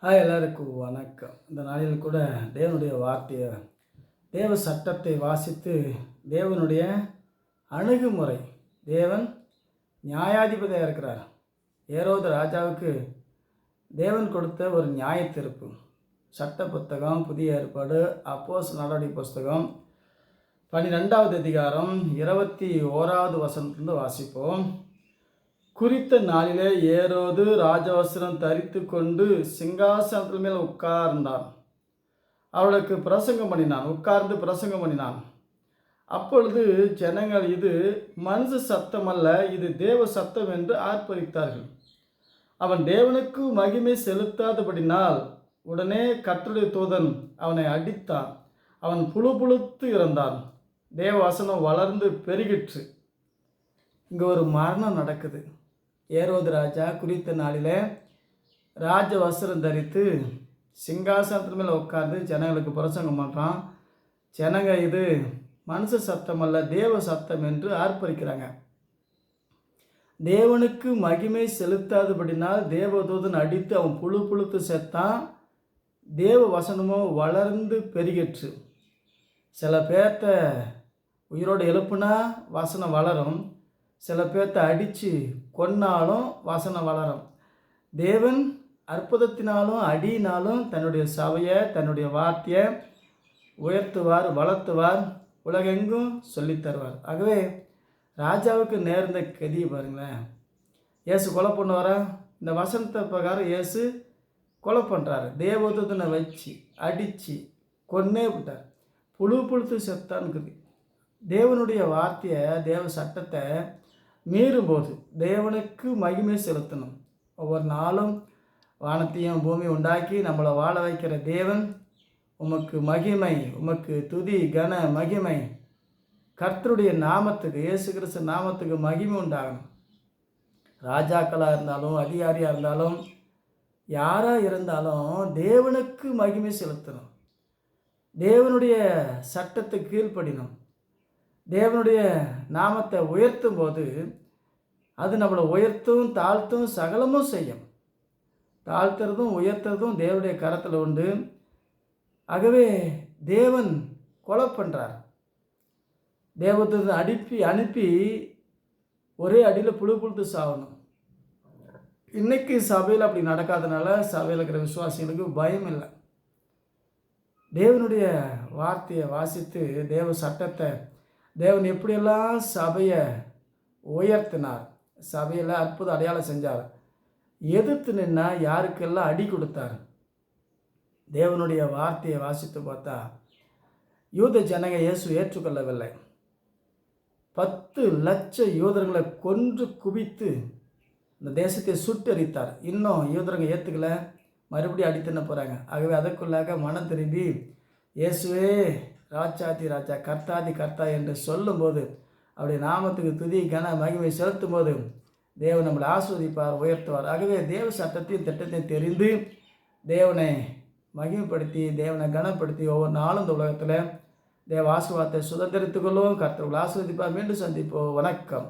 எல்லாருக்கும் வணக்கம். இந்த நாளில் கூட தேவனுடைய வார்த்தையை, தேவ சட்டத்தை வாசித்து தேவனுடைய அணுகுமுறை, தேவன் நியாயாதிபதியாக இருக்கிறார். ஏரோது ராஜாவுக்கு தேவன் கொடுத்த ஒரு நியாய தீர்ப்பு. சட்ட புத்தகம், புதிய ஏற்பாடு, அப்போஸ்தலர் நடவடிக்கை புஸ்தகம் 12வது அதிகாரம் 21வது வசனத்திலிருந்து வாசிப்போம். குறித்த நாளிலே ஏரோது ராஜவஸ்திரம் தரித்து கொண்டு சிங்காசனத்தின் மேல் உட்கார்ந்தான். அவளுக்கு பிரசங்கம் பண்ணினான், உட்கார்ந்து பிரசங்கம் பண்ணினான். அப்பொழுது ஜனங்கள், இது மனுஷ சத்தம் அல்ல, இது தேவ சத்தம் என்று ஆர்ப்பரித்தார்கள். அவன் தேவனுக்கு மகிமை செலுத்தாதபடினால் உடனே கர்த்தருடைய தூதன் அவனை அடித்தான். அவன் புழுத்து இறந்தான். தேவ வசனம் வளர்ந்து பெருகிற்று. இங்கே ஒரு மரணம் நடக்குது. ஏரோது ராஜா குறித்த நாளில் ராஜ வஸ்திரம் தரித்து சிங்காசனத்தின் மேலே உட்கார்ந்து ஜனங்களுக்கு பிரசங்கம் பண்ணுறான். ஜனங்க, இது மனுஷ சத்தம் அல்ல, தேவ சத்தம் என்று ஆர்ப்பரிக்கிறாங்க. தேவனுக்கு மகிமை செலுத்தாதபடினால் தேவதூதன் அடித்து அவன் புழுத்து செத்தான். தேவ வசனமோ வளர்ந்து பெருகிற்று. சில பேர்த்த உயிரோடு எழுப்புனா வசனம் வளரும், சில பேர்த்த அடித்து கொன்னாலும் வசனம் வளரும். தேவன் அற்புதத்தினாலும் அடியினாலும் தன்னுடைய சபையை, தன்னுடைய வார்த்தையை உயர்த்துவார், வளர்த்துவார், உலகெங்கும் சொல்லித்தருவார். ஆகவே ராஜாவுக்கு நேர்ந்த கதி பாருங்களேன். இயேசு கொலை பண்ணுவாரா? இந்த வசனத்தை பிரகாரம் இயேசு கொலை பண்ணுறாரு. தேவதூதனை வச்சு அடித்து கொன்னே விட்டார். புழுத்து செத்தான்னுக்குது. தேவனுடைய வார்த்தையை, தேவ சட்டத்தை மீறும்போது தேவனுக்கு மகிமை செலுத்தணும். ஒவ்வொரு நாளும் வானத்தையும் பூமி உண்டாக்கி நம்மளை வாழ வைக்கிற தேவன், உமக்கு மகிமை, உமக்கு துதி கன மகிமை, கர்த்தருடைய நாமத்துக்கு, இயேசு கிறிஸ்து நாமத்துக்கு மகிமை உண்டாகணும். ராஜாக்களாக இருந்தாலும், அதிகாரியாக இருந்தாலும், யாராக இருந்தாலும் தேவனுக்கு மகிமை செலுத்தணும். தேவனுடைய சட்டத்துக்கு கீழ்ப்படினோம். தேவனுடைய நாமத்தை உயர்த்தும் போது அது நம்மளை உயர்த்தும், தாழ்த்தும், சகலமும் செய்யும். தாழ்த்துறதும் உயர்த்துறதும் தேவனுடைய கரத்தில் உண்டு. ஆகவே தேவன் கொலை பண்ணுறார். தேவதூதனை அனுப்பி ஒரே அடியில் புழுத்து சாகணும். இன்றைக்கி சபையில் அப்படி நடக்காதனால சபையில் இருக்கிற விசுவாசிகளுக்கு பயம் இல்லை. தேவனுடைய வார்த்தையை வாசித்து தேவ சட்டத்தை, தேவன் எப்படியெல்லாம் சபையை உயர்த்தினார், சபையில் அற்புத அடையாளம் செஞ்சார், எதிர்த்து நின்னா யாருக்கெல்லாம் அடி கொடுத்தார். தேவனுடைய வார்த்தையை வாசித்து பார்த்தா யூத ஜனங்க இயேசு ஏற்றுக்கொள்ளவில்லை. 10 லட்சம் யூதர்களை கொன்று குவித்து இந்த தேசத்தை சுட்டெரித்தார். இன்னும் யூதரங்க ஏற்றுக்கல, மறுபடியும் அடித்துன போகிறாங்க. ஆகவே அதற்குள்ளாக மனம் திரும்பி இயேசுவே ராஜாதி ராஜா, கர்த்தாதி கர்த்தா என்று சொல்லும்போது, அவருடைய நாமத்துக்கு துதி கன மகிமை செலுத்தும் போது தேவன் நம்மளை ஆஸ்வதிப்பார், உயர்த்துவார். ஆகவே தேவ சட்டத்தையும் திட்டத்தையும் தெரிந்து தேவனை மகிமைப்படுத்தி, தேவனை கனப்படுத்தி ஒவ்வொரு நாளும் இந்த உலகத்தில் தேவ ஆசீர்வாதத்தை சுதந்திரித்துக் கொள்வோம். கர்த்தர் ஆஸ்வதிப்பார். மீண்டும் சந்திப்போம். வணக்கம்.